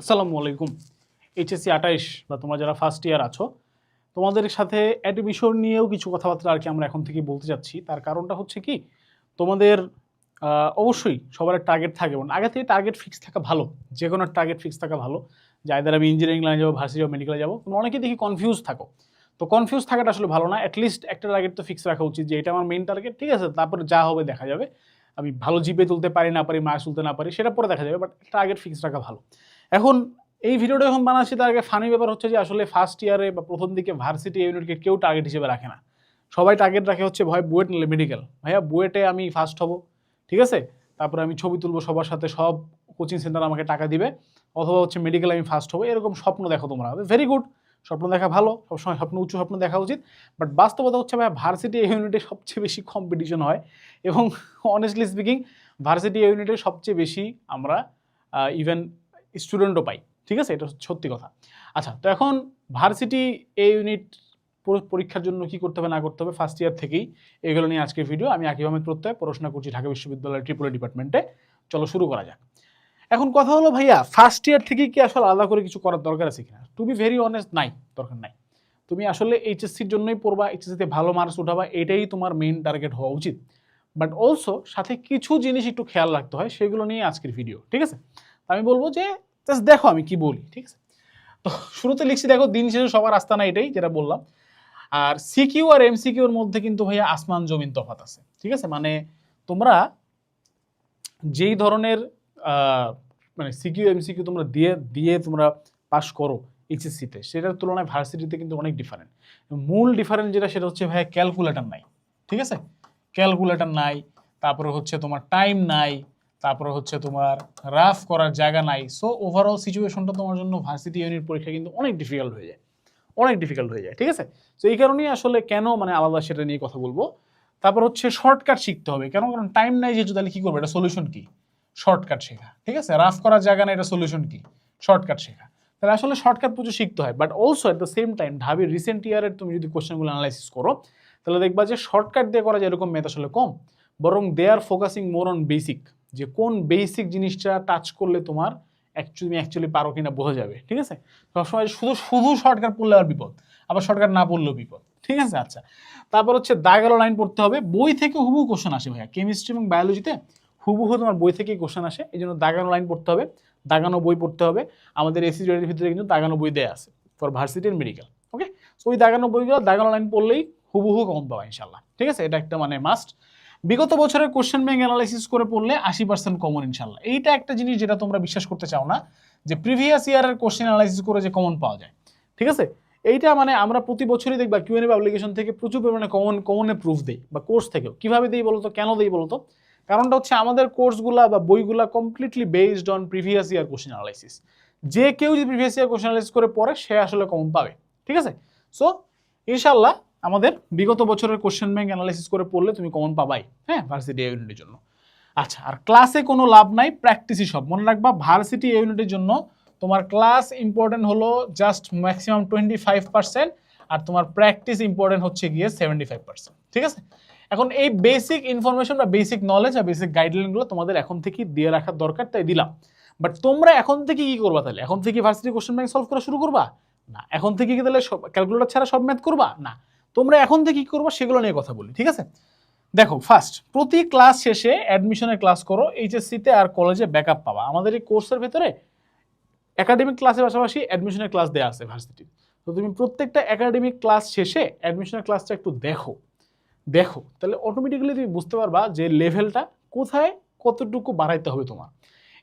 আসসালামু আলাইকুম। এইচএসসি ২৮ বা তোমরা যারা ফার্স্ট ইয়ার আছো, তোমাদের সাথে অ্যাডমিশন নিয়েও কিছু কথাবার্তা আর কি আমরা এখন থেকে বলতে যাচ্ছি। তার কারণটা হচ্ছে কি, তোমাদের অবশ্যই সবার টার্গেট থাকে, এবং আগে থেকে টার্গেট ফিক্স থাকা ভালো। যে কোনো টার্গেট ফিক্স থাকা ভালো, যে আইদার আমি ইঞ্জিনিয়ারিং লাইনে যাবো, ভার্সিটি যাবো, মেডিকেলে যাবো। তোমরা অনেকেই দেখি কনফিউজ থাকো। তো কনফিউজ থাকাটা আসলে ভালো না। অ্যাটলিস্ট একটা টার্গেট তো ফিক্স রাখা উচিত যে এটা আমার মেইন টার্গেট, ঠিক আছে? তারপরে যা হবে দেখা যাবে। আমি ভালো জিপে তুলতে পারি না পারি, মার্কস তুলতে না পারি, সেটা পরে দেখা যাবে, বাট টার্গেট ফিক্স রাখা ভালো। এখন এই ভিডিওটা যখন বানাচ্ছি তার আগে ফানি ব্যাপার হচ্ছে যে আসলে ফার্স্ট ইয়ারে বা প্রথম দিকে ভার্সিটি ইউনিটকে কেউ টার্গেট হিসেবে রাখে না। সবাই টার্গেট রাখে হচ্ছে ভাই বুয়েট নিলে মেডিকেল, ভাইয়া বুয়েটে আমি ফার্স্ট হব, ঠিক আছে? তারপরে আমি ছবি তুলবো সবার সাথে, সব কোচিং সেন্টার আমাকে টাকা দিবে, অথবা হচ্ছে মেডিকেল আমি ফার্স্ট হবো। এরকম স্বপ্ন দেখো তোমরা, ভেরি গুড, স্বপ্ন দেখা ভালো, সবসময় স্বপ্ন, উচ্চ স্বপ্ন দেখা উচিত। বাট বাস্তবতা হচ্ছে ভাই ভার্সিটি ইউনিটে সবচেয়ে বেশি কম্পিটিশন হয়, এবং অনেস্টলি স্পিকিং ভার্সিটি ইউনিটে সবচেয়ে বেশি আমরা ইভেন স্টুডেন্টও পাই, ঠিক আছে? এটা সত্যি কথা। আচ্ছা, তো এখন ভার্সিটি এ ইউনিট পরীক্ষার জন্য কি করতে হবে না করতে হবে ফার্স্ট ইয়ার থেকেই, এগুলো নিয়ে আজকের ভিডিও। আমি আকিব আহমেদ প্রত্যয়, পড়াশোনা করছি ঢাকা বিশ্ববিদ্যালয়ের ট্রিপল ডিপার্টমেন্টে। চলো শুরু করা যাক। এখন কথা হলো ভাইয়া, ফার্স্ট ইয়ার থেকেই কি আসলে আলাদা করে কিছু করার দরকার আছে কিনা? টু বি ভেরি অনেস্ট, নাই, দরকার নাই। তুমি আসলে এইচএসসির জন্যই পড়বা, এইচএসসিতে ভালো মার্কস উঠাবা, এটাই তোমার মেইন টার্গেট হওয়া উচিত। বাট অলসো সাথে কিছু জিনিস একটু খেয়াল রাখতে হয়, সেগুলো নিয়ে আজকের ভিডিও, ঠিক আছে? আমি বলবো যে জাস্ট দেখো আমি কি বলি, ঠিক আছে? তো শুরুতে লিখছি, দেখো দিন শেষে সবার আস্তানা এটাই, যেটা বললাম। আর সিকিউ আর এমসিকিউর মধ্যে কিন্তু ভাইয়া আসমান জমিন তফাৎ আছে, ঠিক আছে? মানে তোমরা যেই ধরনের মানে সিকিউ এমসিকিউ তোমরা দিয়ে দিয়ে তোমরা পাস করো এইচএসসিতে, সেটার তুলনায় ভার্সিটিতে কিন্তু অনেক ডিফারেন্ট। মূল ডিফারেন্ট যেটা, সেটা হচ্ছে ভাইয়া ক্যালকুলেটর নাই, ঠিক আছে? ক্যালকুলেটর নাই, তারপরে হচ্ছে তোমার টাইম নাই, তারপরে হচ্ছে তোমার রাফ করার জায়গা নাই। সো ওভারঅল সিচুয়েশনটা তোমার জন্য ভার্সিটি ইউনিট পরীক্ষা কিন্তু অনেক ডিফিকাল্ট হয়ে যায়, অনেক ডিফিকাল্ট হয়ে যায়, ঠিক আছে? তো এই কারণেই আসলে কেন মানে আলাদা সেটা নিয়ে কথা বলবো। তারপর হচ্ছে শর্টকাট শিখতে হবে। কেন? কারণ টাইম নাই যেহেতু, তাহলে কি করবো? এটা সলিউশন কি? শর্টকাট শেখা, ঠিক আছে? রাফ করার জায়গা না, এটা সলিউশন কি? শর্টকাট শেখা। তাহলে আসলে শর্টকাট প্রচুর শিখতে হয়। But also at the same time ঢাবির রিসেন্ট ইয়ারের তুমি যদি কোশ্চেনগুলো অ্যানালাইসিস করো, তাহলে দেখবা যে শর্টকাট দিয়ে করা যায় এরকম ম্যাথ আসলে কম, বরং they are focusing more on basic, যে কোন বেসিক জিনিসটা টাচ করলে তোমার তুমি অ্যাকচুয়ালি পারো কিনা বোঝা যাবে, ঠিক আছে? সবসময় শুধু শুধু শর্টকাট পড়লে আর বিপদ, আবার শর্টকাট না পড়লেও বিপদ, ঠিক আছে? আচ্ছা, তারপর হচ্ছে দাগালো লাইন পড়তে হবে। বই থেকে হুবহু কোশ্চেন আসে ভাইয়া, কেমিস্ট্রি এবং বায়োলজিতে হুবহু তোমার বই থেকেই কোশ্চেন আসে, এই জন্য দাগানো লাইন পড়তে হবে, দাগানো বই পড়তে হবে। আমাদের এসি জয়ের ভিতরে কিন্তু দাগানো বই দেয়া আছে for varsity and medical, okay? So ওই দাগানো বইগুলো, দাগানো লাইন পড়লেই হুবহু কমন পাওয়া ইনশাল্লাহ, ঠিক আছে? এটা একটা মানে মাস্ট। বিগত বছরের কোশ্চেন ব্যাংক অ্যানালাইসিস করে পড়লে 80% কমন ইনশাল্লাহ। এইটা একটা জিনিস যেটা তোমরা বিশ্বাস করতে চাও না, যে প্রিভিয়াস ইয়ারের কোশ্চেন অ্যানালাইসিস করে যে কমন পাওয়া যায়, ঠিক আছে? এইটা মানে আমরা প্রতি বছরই দেখবা কিউএনএ পাবলিকেশন থেকে প্রচুর পরিমাণে কমনে প্রুফ দেই, বা কোর্স থেকেও। কিভাবে দেই বলতো, কেন দেই বলতো? কারণটা হচ্ছে আমাদের কোর্সগুলা বা বইগুলা completely based on previous year question analysis. যে কেউ যদি প্রিভিয়াস ইয়ার কোশ্চেন অ্যানালাইসিস করে পড়ে, সে আসলে কমন পাবে, ঠিক আছে? সো ইনশাল্লাহ আমাদের বিগত বছরের কোশ্চেন ব্যাংক অ্যানালাইসিস করে পড়লে তুমি কমন পাবাই, হ্যাঁ, ভার্সিটি ইউনিটের জন্য। আচ্ছা, আর ক্লাসে কোনো লাভ নাই, প্র্যাকটিসই সব। মনে রাখবা ভার্সিটি ইউনিটের জন্য তোমার ক্লাস ইম্পর্টেন্ট হলো জাস্ট ম্যাক্সিমাম 25%, আর তোমার প্র্যাকটিস ইম্পর্টেন্ট হচ্ছে গিয়ে 75%, ঠিক আছে? এখন এই বেসিক ইনফরমেশন বা বেসিক নলেজ আর বেসিক গাইডলাইনগুলো তোমাদের এখন থেকেই দিয়ে রাখার দরকার, তাই দিলাম। বাট তোমরা এখন থেকে কি করবা? তাহলে এখন থেকে ভার্সিটি কোশ্চেন ব্যাংক সলভ করা শুরু করবা? না। এখন থেকে কি তাহলে ক্যালকুলেটর ছাড়া সব ম্যাথ করবা? না। তোমরা এখন থেকে কি করবা সেগুলো নিয়ে কথা বলি, ঠিক আছে? দেখো, ফার্স্ট প্রতি ক্লাস শেষে অ্যাডমিশনের ক্লাস করো, এইচএসসিতে আর কলেজে ব্যাকআপ পাবা। আমাদের এই কোর্সের ভেতরে একাডেমিক ক্লাসের পাশাপাশি অ্যাডমিশনের ক্লাস দেওয়া আছে ভার্সিটি। তো তুমি প্রত্যেকটা একাডেমিক ক্লাস শেষে অ্যাডমিশনের ক্লাসটা একটু দেখো, তাহলে অটোমেটিক্যালি তুমি বুঝতে পারবা যে লেভেলটা কোথায় কতটুকু বাড়াইতে হবে তোমার।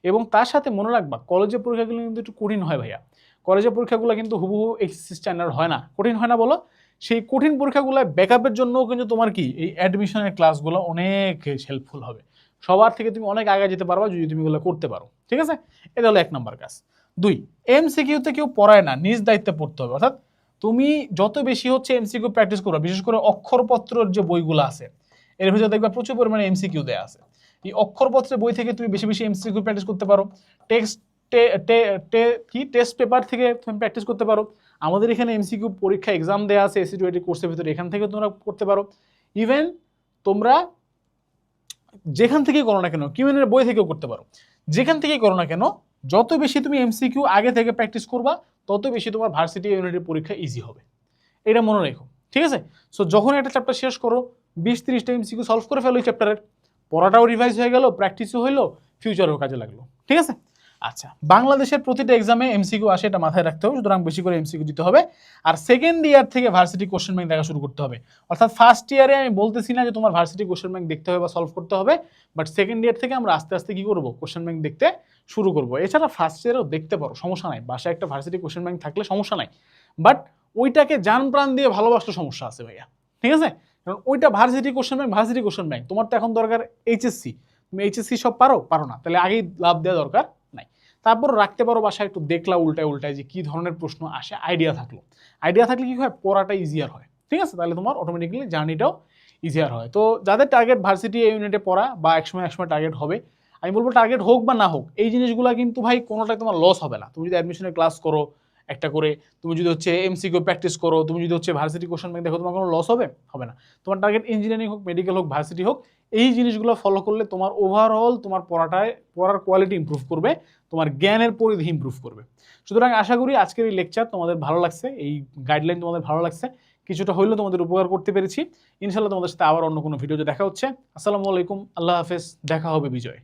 এবং তার সাথে মনে রাখবা, কলেজের পরীক্ষাগুলো কিন্তু একটু কঠিন হয় ভাইয়া। কলেজের পরীক্ষাগুলো কিন্তু হুবহু এইচএসসি স্ট্যান্ডার্ড হয় না। কঠিন হয় না বলো? সেই কঠিন পরীক্ষাগুলো ব্যাকআপের জন্যও কিন্তু তোমার কি এই অ্যাডমিশনের ক্লাসগুলো অনেক হেল্পফুল হবে। সবার থেকে তুমি অনেক আগে যেতে পারবা যদি তুমি এগুলো করতে পারো, ঠিক আছে? এটা হলো 1 নম্বর কাজ। 2, এমসিকিউতে কেউ পড়ায় না, নিজ দায়িত্বে পড়তে হবে। অর্থাৎ তুমি যত বেশি হচ্ছে এমসিকিউ প্র্যাকটিস করবে, বিশেষ করে অক্ষরপত্রের যে বইগুলো আছে, এর ভিতরে দেখবা প্রচুর পরিমাণে এমসিকিউ দেওয়া আছে। এই অক্ষরপত্রের বই থেকে তুমি বেশি বেশি এমসিকিউ প্র্যাকটিস করতে পারো। টেস্ট পেপার থেকে তুমি প্র্যাকটিস করতে পারো। আমাদের এখানে এমসিকিউ পরীক্ষা এক্সাম দেওয়া আছে এসি জয়েটি কোর্সের ভিতরে, এখান থেকে তোমরা করতে পারো। ইভেন তোমরা যেখান থেকেই করো না কেন, কিউএনএর বই থেকেও করতে পারো। যেখান থেকেই করো না কেন, যত বেশি তুমি এমসিকিউ আগে থেকে প্র্যাকটিস করবা তত বেশি তোমার ভার্সিটি ইউনিটের পরীক্ষা ইজি হবে, এটা মনে রেখো, ঠিক আছে? সো যখন একটা চ্যাপ্টার শেষ করো 20-30টা এমসিকিউ সলভ করে ফেলো এই চ্যাপ্টারের, পড়াটাও রিভাইজ হয়ে গেল, প্র্যাকটিসও হইলো, ফিউচারেও কাজে লাগলো, ঠিক আছে? আচ্ছা, বাংলাদেশের প্রতিটা এক্সামে এমসিকিউ আসে, এটা মাথায় রাখতে হবে, সুতরাং বেশি করে এমসিকিউ দিতে হবে। আর সেকেন্ড ইয়ার থেকে ভার্সিটি কোশ্চেন ব্যাংক দেখা শুরু করতে হবে। অর্থাৎ ফার্স্ট ইয়ারে আমি বলতেছি না যে তোমার ভার্সিটি কোশ্চেন ব্যাংক দেখতে হবে বা সলভ করতে হবে, বাট সেকেন্ড ইয়ার থেকে আমরা আস্তে আস্তে কি করবো, কোশ্চেন ব্যাংক দেখতে শুরু করবো। এছাড়া ফার্স্ট ইয়ারেও দেখতে পারো, সমস্যা নাই, বাসায় একটা ভার্সিটি কোশ্চেন ব্যাংক থাকলে সমস্যা নাই, বাট ওইটাকে জান প্রাণ দিয়ে ভালোবাসলে সমস্যা আছে ভাইয়া, ঠিক আছে? কারণ ওইটা ভার্সিটি কোশ্চেন ব্যাংক, তোমার তো এখন দরকার এইচএসসি, তুমি এইচএসসি সব পারো না, তাহলে আগেই লাভ দেওয়া দরকার নাই। তারপর রাখতে পারো বাসায়, একটু দেখলা উল্টায় যে কি ধরনের প্রশ্ন আসে, আইডিয়া থাকলে কি হয়, পড়াটা ইজিয়ার হয়, ঠিক আছে? তাহলে তোমার অটোমেটিক্যালি জার্নিটাও ইজিয়ার হয়। তো যাদের টার্গেট ভার্সিটি ইউনিটে পড়া বা একসময় টার্গেট হবে, আমি বলবো টার্গেট হোক বা না হোক, এই জিনিসগুলো কিন্তু ভাই কোনোটাই তোমার লস হবে না। তুমি যদি অ্যাডমিশনের ক্লাস করো একটা করে, তুমি যদি হচ্ছে এমসিকিউ প্র্যাকটিস করো, তুমি যদি হচ্ছে ভার্সিটি কোশ্চেন ব্যাংক দেখো, তোমার কোনো লস হবে না। তোমার টার্গেট ইঞ্জিনিয়ারিং হোক, মেডিকেল হোক, ভার্সিটি হোক, এই জিনিসগুলো ফলো করলে তোমার ওভারঅল তোমার পড়ার কোয়ালিটি ইমপ্রুভ করবে, তোমার জ্ঞানের পরিধি ইমপ্রুভ করবে। সুতরাং আশা করি আজকের এই লেকচার তোমাদের ভালো লাগছে, এই গাইডলাইন তোমাদের ভালো লাগছে, কিছুটা হইলেও তোমাদের উপকার করতে পেরেছি। ইনশাল্লাহ তোমাদের সাথে আবার অন্য কোনো ভিডিওতে দেখা হচ্ছে। আসসালামু আলাইকুম, আল্লাহ হাফেজ, দেখা হবে বিজয়।